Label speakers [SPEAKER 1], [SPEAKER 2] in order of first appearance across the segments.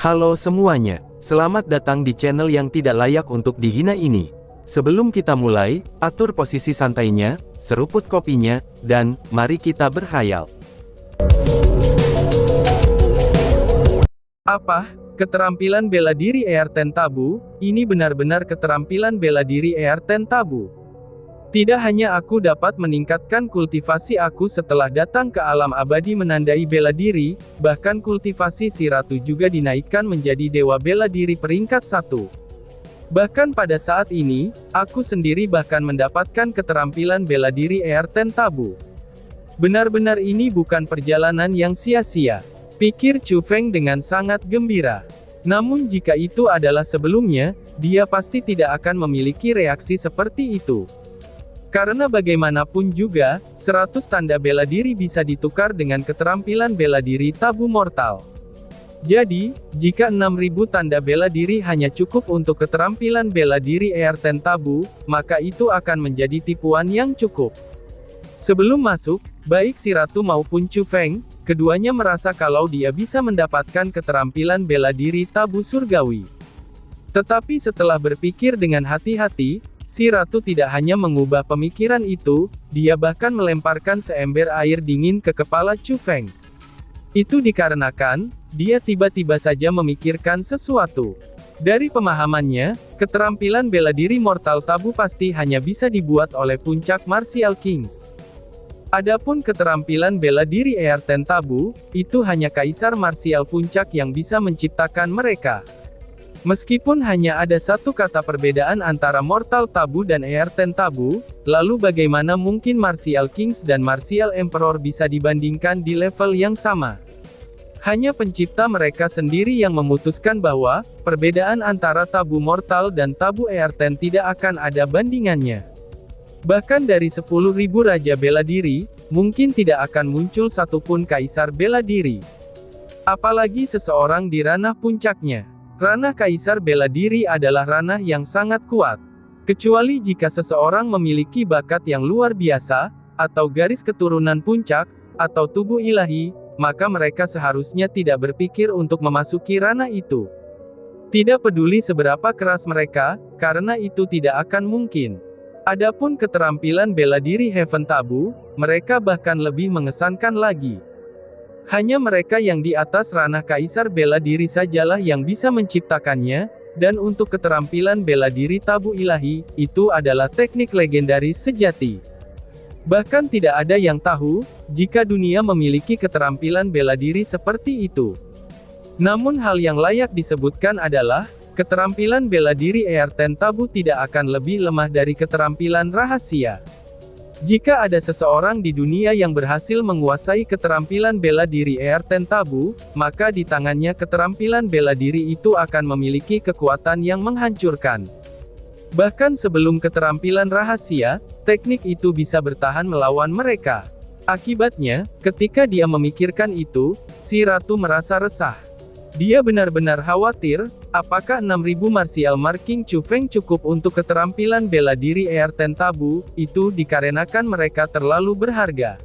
[SPEAKER 1] Halo semuanya, selamat datang di channel yang tidak layak untuk dihina ini. Sebelum kita mulai, atur posisi santainya, seruput kopinya, dan mari kita berkhayal.
[SPEAKER 2] Apa? Keterampilan bela diri ER10 Tabu? Ini benar-benar keterampilan bela diri ER10 Tabu. Tidak hanya aku dapat meningkatkan kultivasi aku setelah datang ke alam abadi menandai bela diri, bahkan kultivasi si ratu juga dinaikkan menjadi dewa bela diri peringkat 1. Bahkan pada saat ini, aku sendiri bahkan mendapatkan keterampilan bela diri ER10 Tabu. Benar-benar ini bukan perjalanan yang sia-sia, pikir Chu Feng dengan sangat gembira. Namun jika itu adalah sebelumnya, dia pasti tidak akan memiliki reaksi seperti itu. Karena bagaimanapun juga, 100 tanda bela diri bisa ditukar dengan keterampilan bela diri tabu mortal. Jadi, jika 6000 tanda bela diri hanya cukup untuk keterampilan bela diri ER10 Tabu, maka itu akan menjadi tipuan yang cukup. Sebelum masuk, baik si ratu maupun Chu Feng, keduanya merasa kalau dia bisa mendapatkan keterampilan bela diri tabu surgawi. Tetapi setelah berpikir dengan hati-hati, si ratu tidak hanya mengubah pemikiran itu, dia bahkan melemparkan seember air dingin ke kepala Chu Feng. Itu dikarenakan, dia tiba-tiba saja memikirkan sesuatu. Dari pemahamannya, keterampilan bela diri mortal tabu pasti hanya bisa dibuat oleh puncak Martial Kings. Adapun keterampilan bela diri ER10 Tabu, itu hanya kaisar martial puncak yang bisa menciptakan mereka. Meskipun hanya ada satu kata perbedaan antara Mortal Tabu dan ER10 Tabu, lalu bagaimana mungkin Martial Kings dan Martial Emperor bisa dibandingkan di level yang sama? Hanya pencipta mereka sendiri yang memutuskan bahwa, perbedaan antara Tabu Mortal dan Tabu ER10 tidak akan ada bandingannya. Bahkan dari 10.000 Raja Bela Diri, mungkin tidak akan muncul satupun Kaisar Bela Diri. Apalagi seseorang di ranah puncaknya. Ranah Kaisar Bela Diri adalah ranah yang sangat kuat. Kecuali jika seseorang memiliki bakat yang luar biasa, atau garis keturunan puncak, atau tubuh ilahi, maka mereka seharusnya tidak berpikir untuk memasuki ranah itu. Tidak peduli seberapa keras mereka, karena itu tidak akan mungkin. Adapun keterampilan bela diri Heaven Tabu, mereka bahkan lebih mengesankan lagi. Hanya mereka yang di atas ranah kaisar bela diri sajalah yang bisa menciptakannya, dan untuk keterampilan bela diri tabu ilahi, itu adalah teknik legendaris sejati. Bahkan tidak ada yang tahu, jika dunia memiliki keterampilan bela diri seperti itu. Namun hal yang layak disebutkan adalah, keterampilan bela diri ER10 Tabu tidak akan lebih lemah dari keterampilan rahasia. Jika ada seseorang di dunia yang berhasil menguasai keterampilan bela diri ER10 Tabu, maka di tangannya keterampilan bela diri itu akan memiliki kekuatan yang menghancurkan. Bahkan sebelum keterampilan rahasia, teknik itu bisa bertahan melawan mereka. Akibatnya, ketika dia memikirkan itu, si ratu merasa resah. Dia benar-benar khawatir, apakah 6000 martial marking Chu Feng cukup untuk keterampilan bela diri ER10 Tabu, itu dikarenakan mereka terlalu berharga.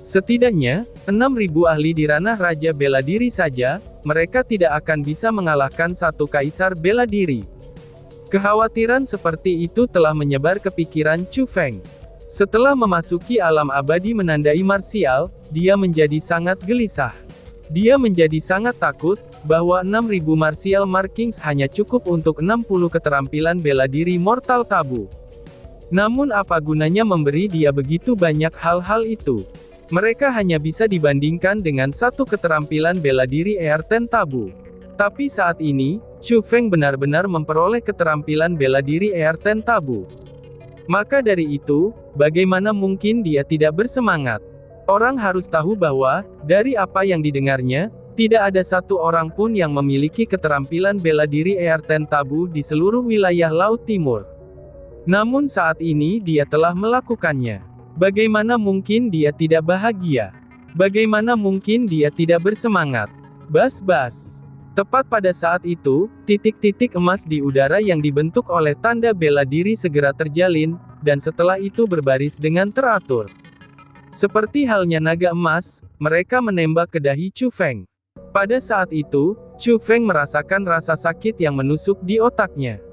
[SPEAKER 2] Setidaknya, 6000 ahli di ranah Raja Bela Diri saja, mereka tidak akan bisa mengalahkan satu kaisar bela diri. Kekhawatiran seperti itu telah menyebar ke pikiran Chu Feng. Setelah memasuki alam abadi menandai martial, dia menjadi sangat gelisah. Dia menjadi sangat takut, bahwa 6000 martial markings hanya cukup untuk 60 keterampilan bela diri mortal tabu. Namun apa gunanya memberi dia begitu banyak hal-hal itu? Mereka hanya bisa dibandingkan dengan satu keterampilan bela diri ER10 Tabu. Tapi saat ini, Chu Feng benar-benar memperoleh keterampilan bela diri ER10 Tabu. Maka dari itu, bagaimana mungkin dia tidak bersemangat? Orang harus tahu bahwa, dari apa yang didengarnya, tidak ada satu orang pun yang memiliki keterampilan bela diri ER10 Tabu di seluruh wilayah Laut Timur. Namun saat ini dia telah melakukannya. Bagaimana mungkin dia tidak bahagia? Bagaimana mungkin dia tidak bersemangat? Bas-bas. Tepat pada saat itu, titik-titik emas di udara yang dibentuk oleh tanda bela diri segera terjalin, dan setelah itu berbaris dengan teratur. Seperti halnya naga emas, mereka menembak ke dahi Chu Feng. Pada saat itu, Chu Feng merasakan rasa sakit yang menusuk di otaknya.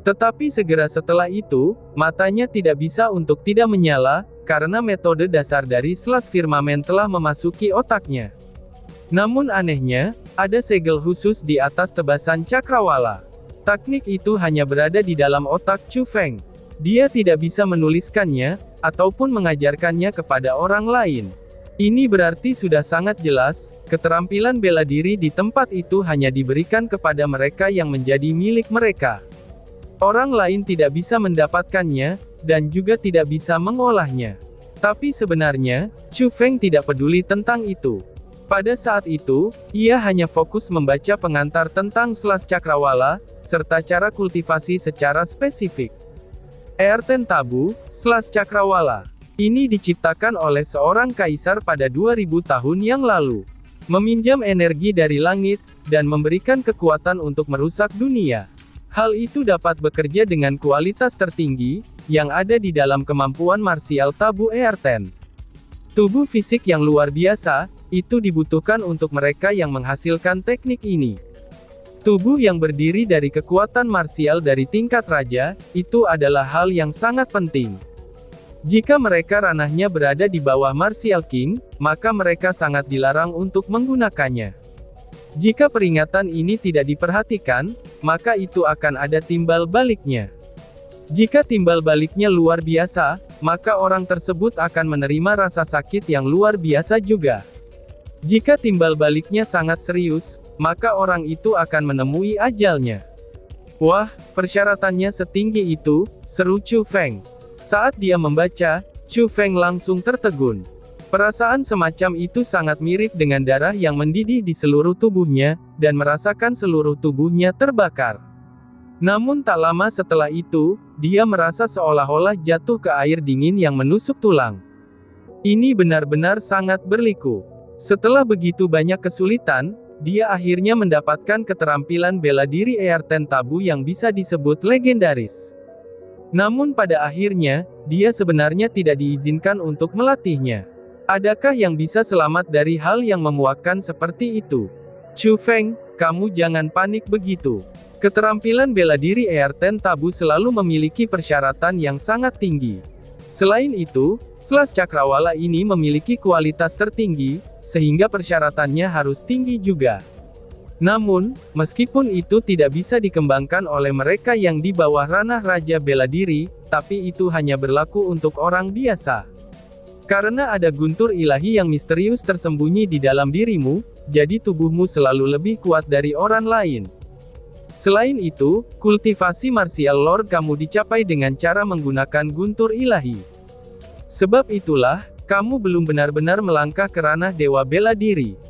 [SPEAKER 2] Tetapi segera setelah itu, matanya tidak bisa untuk tidak menyala, karena metode dasar dari selas firmamen telah memasuki otaknya. Namun anehnya, ada segel khusus di atas tebasan cakrawala. Teknik itu hanya berada di dalam otak Chu Feng. Dia tidak bisa menuliskannya, ataupun mengajarkannya kepada orang lain. Ini berarti sudah sangat jelas, keterampilan bela diri di tempat itu hanya diberikan kepada mereka yang menjadi milik mereka. Orang lain tidak bisa mendapatkannya, dan juga tidak bisa mengolahnya. Tapi sebenarnya, Chu Feng tidak peduli tentang itu. Pada saat itu, ia hanya fokus membaca pengantar tentang selas cakrawala, serta cara kultivasi secara spesifik. Earthen Tabu, selas cakrawala. Ini diciptakan oleh seorang kaisar pada 2000 tahun yang lalu. Meminjam energi dari langit, dan memberikan kekuatan untuk merusak dunia. Hal itu dapat bekerja dengan kualitas tertinggi, yang ada di dalam kemampuan martial tabu Earthen. Tubuh fisik yang luar biasa, itu dibutuhkan untuk mereka yang menghasilkan teknik ini. Tubuh yang berdiri dari kekuatan martial dari tingkat raja, itu adalah hal yang sangat penting. Jika mereka ranahnya berada di bawah Martial King, maka mereka sangat dilarang untuk menggunakannya. Jika peringatan ini tidak diperhatikan, maka itu akan ada timbal baliknya. Jika timbal baliknya luar biasa, maka orang tersebut akan menerima rasa sakit yang luar biasa juga. Jika timbal baliknya sangat serius, maka orang itu akan menemui ajalnya. Wah, persyaratannya setinggi itu, seru Chu Feng. Saat dia membaca, Chu Feng langsung tertegun. Perasaan semacam itu sangat mirip dengan darah yang mendidih di seluruh tubuhnya, dan merasakan seluruh tubuhnya terbakar. Namun tak lama setelah itu, dia merasa seolah-olah jatuh ke air dingin yang menusuk tulang. Ini benar-benar sangat berliku. Setelah begitu banyak kesulitan, dia akhirnya mendapatkan keterampilan bela diri Earthen Tabu yang bisa disebut legendaris. Namun pada akhirnya, dia sebenarnya tidak diizinkan untuk melatihnya. Adakah yang bisa selamat dari hal yang memuakkan seperti itu? Chu Feng, kamu jangan panik begitu. Keterampilan bela diri Earthen Tabu selalu memiliki persyaratan yang sangat tinggi. Selain itu, selas cakrawala ini memiliki kualitas tertinggi, sehingga persyaratannya harus tinggi juga. Namun, meskipun itu tidak bisa dikembangkan oleh mereka yang di bawah ranah Raja Bela Diri, tapi itu hanya berlaku untuk orang biasa. Karena ada guntur ilahi yang misterius tersembunyi di dalam dirimu, jadi tubuhmu selalu lebih kuat dari orang lain. Selain itu, kultivasi martial lord kamu dicapai dengan cara menggunakan guntur ilahi. Sebab itulah, kamu belum benar-benar melangkah ke ranah Dewa Bela Diri.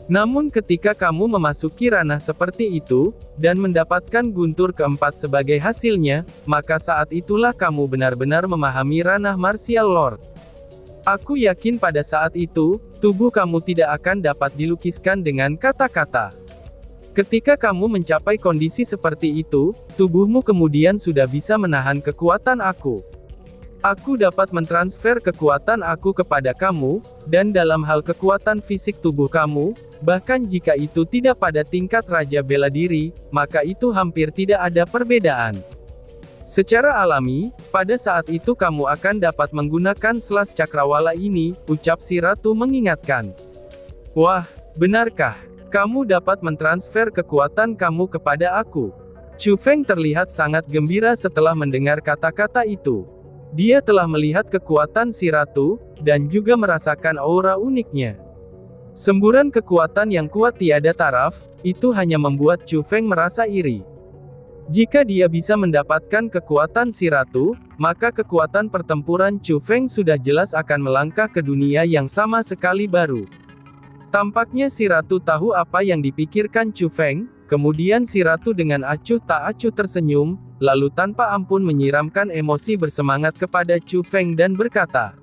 [SPEAKER 2] Namun ketika kamu memasuki ranah seperti itu, dan mendapatkan guntur keempat sebagai hasilnya, maka saat itulah kamu benar-benar memahami ranah Martial Lord. Aku yakin pada saat itu, tubuh kamu tidak akan dapat dilukiskan dengan kata-kata. Ketika kamu mencapai kondisi seperti itu, tubuhmu kemudian sudah bisa menahan kekuatan aku. Aku dapat mentransfer kekuatan aku kepada kamu, dan dalam hal kekuatan fisik tubuh kamu, bahkan jika itu tidak pada tingkat Raja Bela Diri, maka itu hampir tidak ada perbedaan. Secara alami, pada saat itu kamu akan dapat menggunakan selas cakrawala ini, ucap si ratu mengingatkan. Wah, benarkah? Kamu dapat mentransfer kekuatan kamu kepada aku. Chu Feng terlihat sangat gembira setelah mendengar kata-kata itu. Dia telah melihat kekuatan si ratu, dan juga merasakan aura uniknya. Semburan kekuatan yang kuat tiada taraf, itu hanya membuat Chu Feng merasa iri. Jika dia bisa mendapatkan kekuatan si ratu, maka kekuatan pertempuran Chu Feng sudah jelas akan melangkah ke dunia yang sama sekali baru. Tampaknya si ratu tahu apa yang dipikirkan Chu Feng, kemudian si ratu dengan acuh tak acuh tersenyum, lalu tanpa ampun menyiramkan emosi bersemangat kepada Chu Feng dan berkata,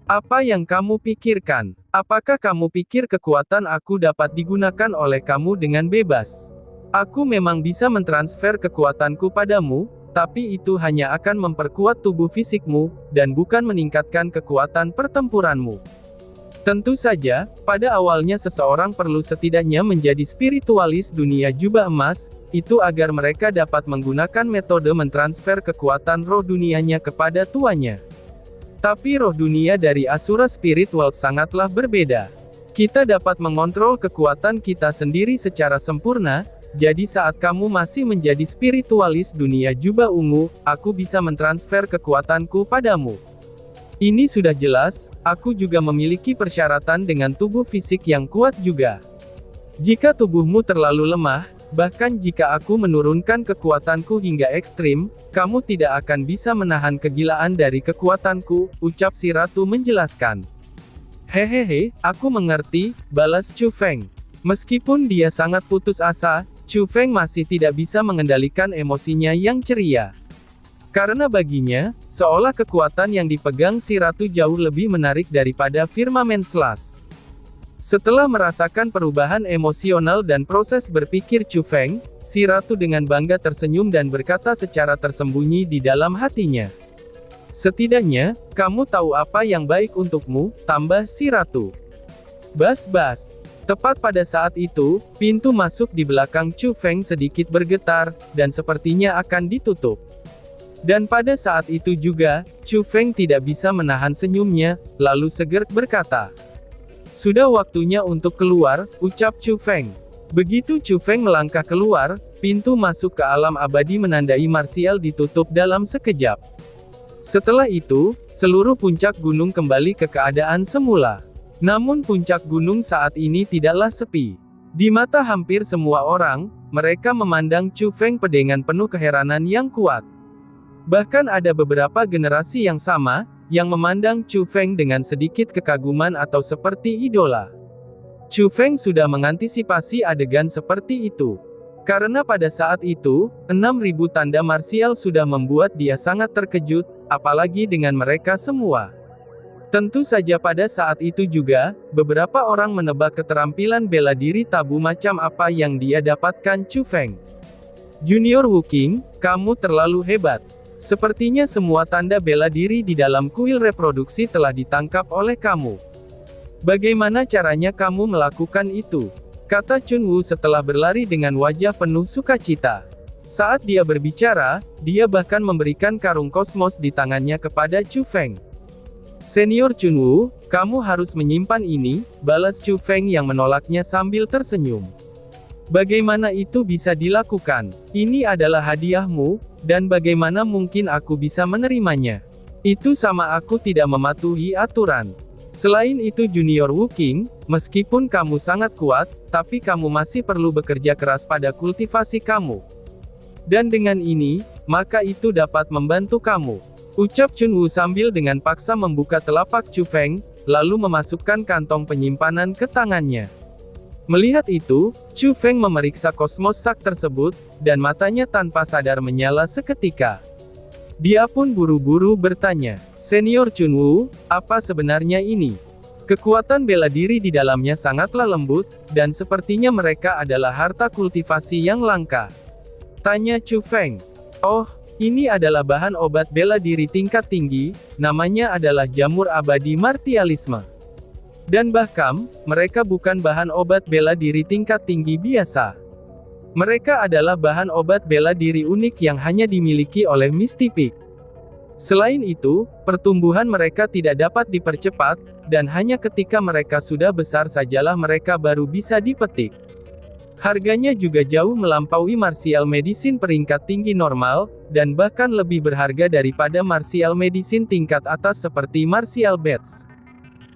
[SPEAKER 2] "Apa yang kamu pikirkan? Apakah kamu pikir kekuatan aku dapat digunakan oleh kamu dengan bebas? Aku memang bisa mentransfer kekuatanku padamu, tapi itu hanya akan memperkuat tubuh fisikmu, dan bukan meningkatkan kekuatan pertempuranmu." Tentu saja, pada awalnya seseorang perlu setidaknya menjadi spiritualis dunia jubah emas, itu agar mereka dapat menggunakan metode mentransfer kekuatan roh dunianya kepada tuannya. Tapi roh dunia dari Asura Spirit World sangatlah berbeda. Kita dapat mengontrol kekuatan kita sendiri secara sempurna, jadi saat kamu masih menjadi spiritualis dunia jubah ungu, aku bisa mentransfer kekuatanku padamu. Ini sudah jelas, aku juga memiliki persyaratan dengan tubuh fisik yang kuat juga. Jika tubuhmu terlalu lemah, bahkan jika aku menurunkan kekuatanku hingga ekstrim, kamu tidak akan bisa menahan kegilaan dari kekuatanku, ucap si ratu menjelaskan. Hehehe, aku mengerti, balas Chu Feng. Meskipun dia sangat putus asa, Chu Feng masih tidak bisa mengendalikan emosinya yang ceria. Karena baginya, seolah kekuatan yang dipegang si ratu jauh lebih menarik daripada firmamen Slash. Setelah merasakan perubahan emosional dan proses berpikir Chu Feng, si ratu dengan bangga tersenyum dan berkata secara tersembunyi di dalam hatinya. Setidaknya, kamu tahu apa yang baik untukmu, tambah si ratu. Bas-bas. Tepat pada saat itu, pintu masuk di belakang Chu Feng sedikit bergetar, dan sepertinya akan ditutup. Dan pada saat itu juga, Chu Feng tidak bisa menahan senyumnya, lalu segera berkata. Sudah waktunya untuk keluar, ucap Chu Feng. Begitu Chu Feng melangkah keluar, pintu masuk ke alam abadi menandai Martial ditutup dalam sekejap. Setelah itu, seluruh puncak gunung kembali ke keadaan semula. Namun puncak gunung saat ini tidaklah sepi. Di mata hampir semua orang, mereka memandang Chu Feng dengan penuh keheranan yang kuat. Bahkan ada beberapa generasi yang sama, yang memandang Chu Feng dengan sedikit kekaguman atau seperti idola. Chu Feng sudah mengantisipasi adegan seperti itu. Karena pada saat itu, 6.000 tanda marsial sudah membuat dia sangat terkejut, apalagi dengan mereka semua. Tentu saja pada saat itu juga, beberapa orang menebak keterampilan bela diri tabu macam apa yang dia dapatkan Chu Feng. Junior Wu Qing, kamu terlalu hebat. Sepertinya semua tanda bela diri di dalam kuil reproduksi telah ditangkap oleh kamu. Bagaimana caranya kamu melakukan itu? Kata Chun Wu setelah berlari dengan wajah penuh sukacita. Saat dia berbicara, dia bahkan memberikan karung kosmos di tangannya kepada Chu Feng. Senior Chun Wu, kamu harus menyimpan ini, balas Chu Feng yang menolaknya sambil tersenyum. Bagaimana itu bisa dilakukan? Ini adalah hadiahmu, dan bagaimana mungkin aku bisa menerimanya? Itu sama aku tidak mematuhi aturan. Selain itu Junior Wu Qing, meskipun kamu sangat kuat, tapi kamu masih perlu bekerja keras pada kultivasi kamu. Dan dengan ini, maka itu dapat membantu kamu. Ucap Chun Wu sambil dengan paksa membuka telapak Chu Feng, lalu memasukkan kantong penyimpanan ke tangannya. Melihat itu, Chu Feng memeriksa kosmos sak tersebut, dan matanya tanpa sadar menyala seketika. Dia pun buru-buru bertanya, Senior Chun Wu, apa sebenarnya ini? Kekuatan bela diri di dalamnya sangatlah lembut, dan sepertinya mereka adalah harta kultivasi yang langka. Tanya Chu Feng. Oh, ini adalah bahan obat bela diri tingkat tinggi, namanya adalah jamur abadi martialisme. Dan bahkan, mereka bukan bahan obat bela diri tingkat tinggi biasa. Mereka adalah bahan obat bela diri unik yang hanya dimiliki oleh Misty Peak. Selain itu, pertumbuhan mereka tidak dapat dipercepat, dan hanya ketika mereka sudah besar sajalah mereka baru bisa dipetik. Harganya juga jauh melampaui martial medicine peringkat tinggi normal, dan bahkan lebih berharga daripada martial medicine tingkat atas seperti martial bats.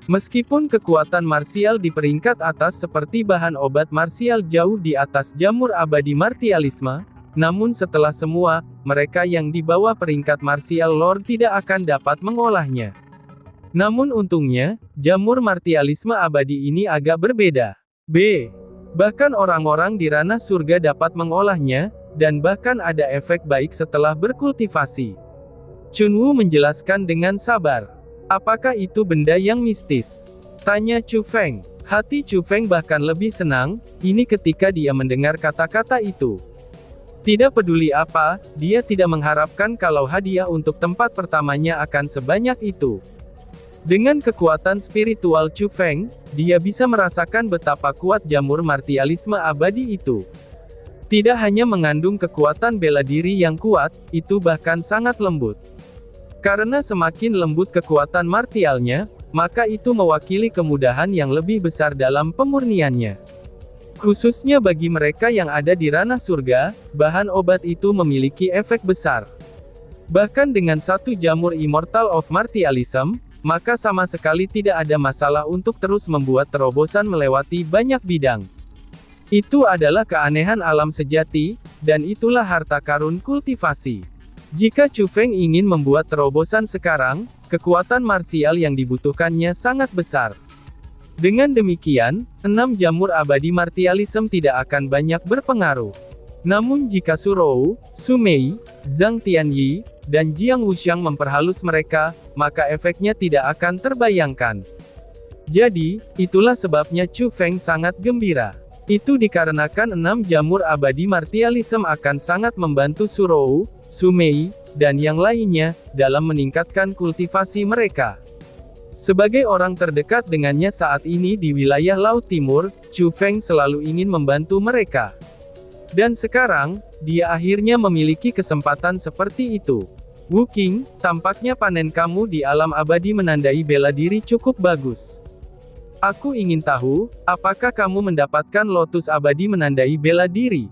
[SPEAKER 2] Meskipun kekuatan marsial di peringkat atas seperti bahan obat marsial jauh di atas jamur abadi martialisme, namun setelah semua, mereka yang di bawah peringkat martial lord tidak akan dapat mengolahnya. Namun untungnya, jamur martialisme abadi ini agak berbeda. Bahkan orang-orang di ranah surga dapat mengolahnya, dan bahkan ada efek baik setelah berkultivasi. Chun Wu menjelaskan dengan sabar. Apakah itu benda yang mistis? Tanya Chu Feng. Hati Chu Feng bahkan lebih senang, ini ketika dia mendengar kata-kata itu. Tidak peduli apa, dia tidak mengharapkan kalau hadiah untuk tempat pertamanya akan sebanyak itu. Dengan kekuatan spiritual Chu Feng, dia bisa merasakan betapa kuat jamur martialisme abadi itu. Tidak hanya mengandung kekuatan bela diri yang kuat, itu bahkan sangat lembut. Karena semakin lembut kekuatan martialnya, maka itu mewakili kemudahan yang lebih besar dalam pemurniannya. Khususnya bagi mereka yang ada di ranah surga, bahan obat itu memiliki efek besar. Bahkan dengan satu jamur Immortal of Martialism, maka sama sekali tidak ada masalah untuk terus membuat terobosan melewati banyak bidang. Itu adalah keanehan alam sejati, dan itulah harta karun kultivasi. Jika Chu Feng ingin membuat terobosan sekarang, kekuatan marsial yang dibutuhkannya sangat besar. Dengan demikian, 6 jamur abadi martialism tidak akan banyak berpengaruh. Namun jika Su Rou, Su Mei, Zhang Tianyi, dan Jiang Wuxiang memperhalus mereka, maka efeknya tidak akan terbayangkan. Jadi, itulah sebabnya Chu Feng sangat gembira. Itu dikarenakan 6 jamur abadi martialism akan sangat membantu Su Rou, Su Mei, dan yang lainnya, dalam meningkatkan kultivasi mereka. Sebagai orang terdekat dengannya saat ini di wilayah Laut Timur, Chu Feng selalu ingin membantu mereka. Dan sekarang, dia akhirnya memiliki kesempatan seperti itu. Wu Qing, tampaknya panen kamu di alam abadi menandai bela diri cukup bagus. Aku ingin tahu, apakah kamu mendapatkan lotus abadi menandai bela diri?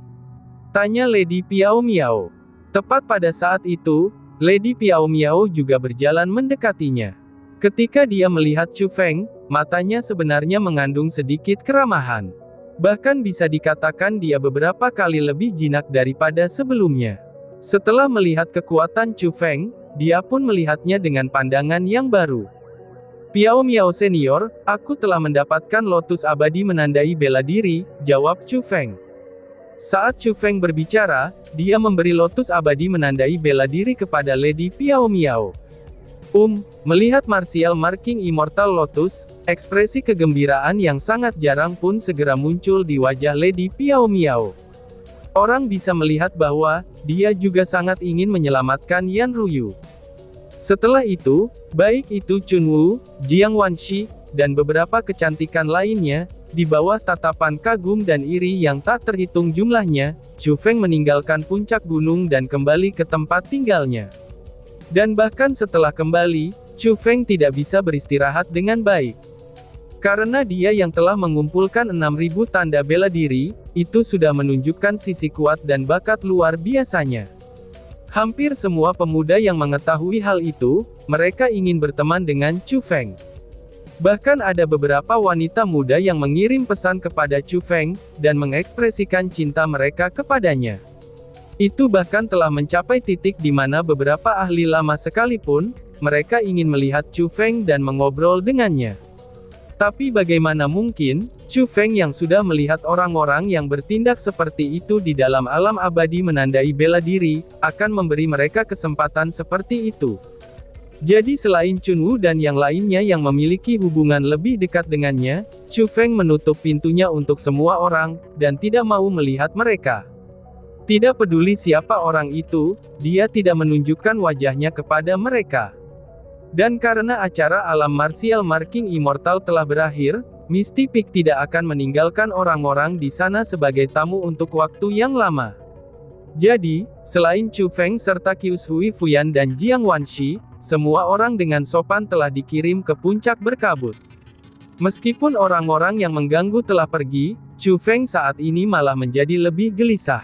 [SPEAKER 2] Tanya Lady Piao Miao. Tepat pada saat itu, Lady Piao Miao juga berjalan mendekatinya. Ketika dia melihat Chu Feng, matanya sebenarnya mengandung sedikit keramahan. Bahkan bisa dikatakan dia beberapa kali lebih jinak daripada sebelumnya. Setelah melihat kekuatan Chu Feng, dia pun melihatnya dengan pandangan yang baru. Piao Miao Senior, aku telah mendapatkan lotus abadi menandai bela diri, jawab Chu Feng. Saat Chu Feng berbicara, dia memberi lotus abadi menandai bela diri kepada Lady Piao Miao. Melihat martial marking Immortal Lotus, ekspresi kegembiraan yang sangat jarang pun segera muncul di wajah Lady Piao Miao. Orang bisa melihat bahwa, dia juga sangat ingin menyelamatkan Yan Ruyu. Setelah itu, baik itu Chun Wu, Jiang Wanshi, dan beberapa kecantikan lainnya, di bawah tatapan kagum dan iri yang tak terhitung jumlahnya, Chu Feng meninggalkan puncak gunung dan kembali ke tempat tinggalnya. Dan bahkan setelah kembali, Chu Feng tidak bisa beristirahat dengan baik. Karena dia yang telah mengumpulkan 6.000 tanda bela diri, itu sudah menunjukkan sisi kuat dan bakat luar biasanya. Hampir semua pemuda yang mengetahui hal itu, mereka ingin berteman dengan Chu Feng. Bahkan ada beberapa wanita muda yang mengirim pesan kepada Chu Feng, dan mengekspresikan cinta mereka kepadanya. Itu bahkan telah mencapai titik di mana beberapa ahli lama sekalipun, mereka ingin melihat Chu Feng dan mengobrol dengannya. Tapi bagaimana mungkin, Chu Feng yang sudah melihat orang-orang yang bertindak seperti itu di dalam alam abadi menandai bela diri, akan memberi mereka kesempatan seperti itu. Jadi selain Chun Wu dan yang lainnya yang memiliki hubungan lebih dekat dengannya, Chu Feng menutup pintunya untuk semua orang, dan tidak mau melihat mereka. Tidak peduli siapa orang itu, dia tidak menunjukkan wajahnya kepada mereka. Dan karena acara alam martial marking Immortal telah berakhir, Misty Peak tidak akan meninggalkan orang-orang di sana sebagai tamu untuk waktu yang lama. Jadi, selain Chu Feng serta Qius Hui Fuyan dan Jiang Wanshi, semua orang dengan sopan telah dikirim ke puncak berkabut. Meskipun orang-orang yang mengganggu telah pergi, Chu Feng saat ini malah menjadi lebih gelisah.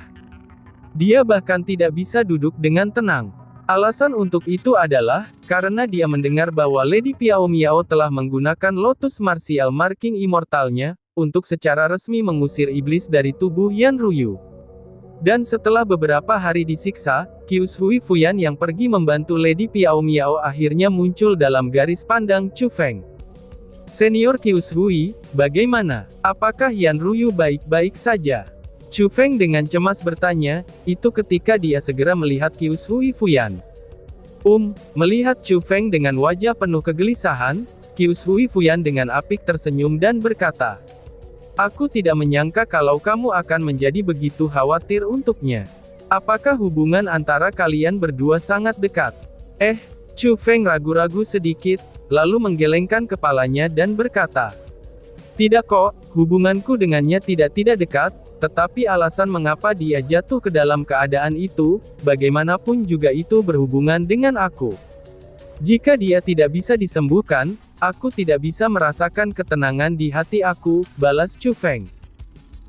[SPEAKER 2] Dia bahkan tidak bisa duduk dengan tenang. Alasan untuk itu adalah, karena dia mendengar bahwa Lady Piao Miao telah menggunakan lotus martial marking immortalnya, untuk secara resmi mengusir iblis dari tubuh Yan Ruyu. Dan setelah beberapa hari disiksa, Qius Hui Fuyan yang pergi membantu Lady Piao Miao akhirnya muncul dalam garis pandang Chu Feng. Senior Qius Hui, bagaimana? Apakah Yan Ruyu baik-baik saja? Chu Feng dengan cemas bertanya, itu ketika dia segera melihat Qius Hui Fuyan. Melihat Chu Feng dengan wajah penuh kegelisahan, Qius Hui Fuyan dengan apik tersenyum dan berkata, aku tidak menyangka kalau kamu akan menjadi begitu khawatir untuknya. Apakah hubungan antara kalian berdua sangat dekat? Chu Feng ragu-ragu sedikit, lalu menggelengkan kepalanya dan berkata, "Tidak kok, hubunganku dengannya tidak dekat, tetapi alasan mengapa dia jatuh ke dalam keadaan itu, bagaimanapun juga itu berhubungan dengan aku. Jika dia tidak bisa disembuhkan, aku tidak bisa merasakan ketenangan di hati aku," balas Chu Feng.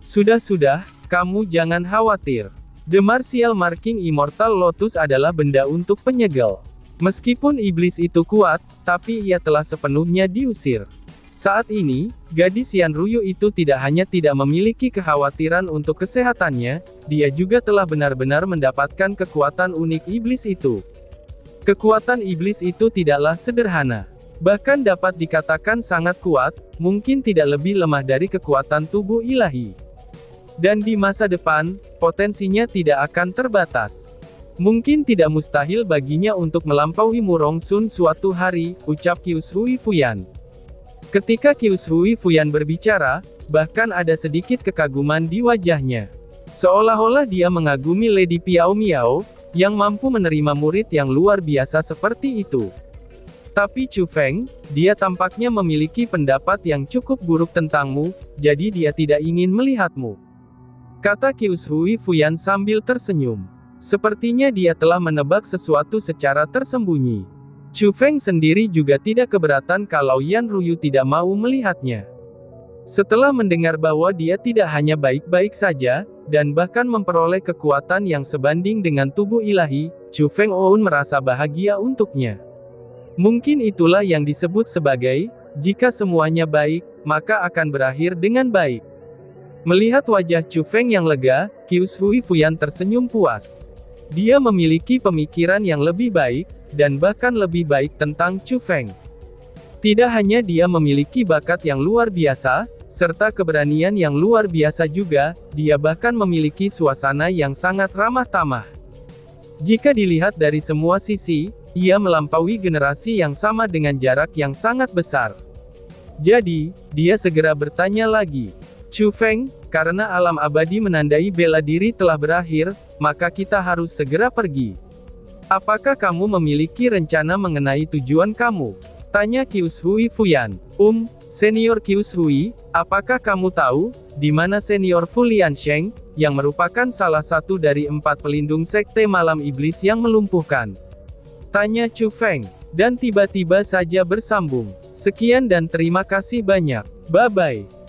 [SPEAKER 2] "Sudah, kamu jangan khawatir. The Martial Marking Immortal Lotus adalah benda untuk penyegel. Meskipun iblis itu kuat, tapi ia telah sepenuhnya diusir. Saat ini, gadis Yan Ruyu itu tidak hanya tidak memiliki kekhawatiran untuk kesehatannya, dia juga telah benar-benar mendapatkan kekuatan unik iblis itu. Kekuatan iblis itu tidaklah sederhana. Bahkan dapat dikatakan sangat kuat, mungkin tidak lebih lemah dari kekuatan tubuh ilahi. Dan di masa depan, potensinya tidak akan terbatas. Mungkin tidak mustahil baginya untuk melampaui Murong Sun suatu hari," ucap Qius Hui Fuyan. Ketika Qius Hui Fuyan berbicara, bahkan ada sedikit kekaguman di wajahnya. Seolah-olah dia mengagumi Lady Piao Miao, yang mampu menerima murid yang luar biasa seperti itu. Tapi Chu Feng, dia tampaknya memiliki pendapat yang cukup buruk tentangmu, jadi dia tidak ingin melihatmu, kata Qius Hui Fuyan sambil tersenyum. Sepertinya dia telah menebak sesuatu secara tersembunyi. Chu Feng sendiri juga tidak keberatan kalau Yan Ruyu tidak mau melihatnya. Setelah mendengar bahwa dia tidak hanya baik-baik saja, dan bahkan memperoleh kekuatan yang sebanding dengan tubuh ilahi, Chu Feng Oun merasa bahagia untuknya. Mungkin itulah yang disebut sebagai, jika semuanya baik, maka akan berakhir dengan baik. Melihat wajah Chu Feng yang lega, Qius Hui Fuyan tersenyum puas. Dia memiliki pemikiran yang lebih baik, dan bahkan lebih baik tentang Chu Feng. Tidak hanya dia memiliki bakat yang luar biasa, serta keberanian yang luar biasa juga, dia bahkan memiliki suasana yang sangat ramah tamah. Jika dilihat dari semua sisi, ia melampaui generasi yang sama dengan jarak yang sangat besar. Jadi, dia segera bertanya lagi, "Chu Feng, karena alam abadi menandai bela diri telah berakhir, maka kita harus segera pergi. Apakah kamu memiliki rencana mengenai tujuan kamu?" tanya Qius Hui Fuyan. Senior Qius Hui, apakah kamu tahu, di mana Senior Fu Liansheng, yang merupakan salah satu dari 4 pelindung Sekte Malam Iblis yang melumpuhkan? Tanya Chu Feng, dan tiba-tiba saja bersambung. "Sekian dan terima kasih banyak. Bye-bye."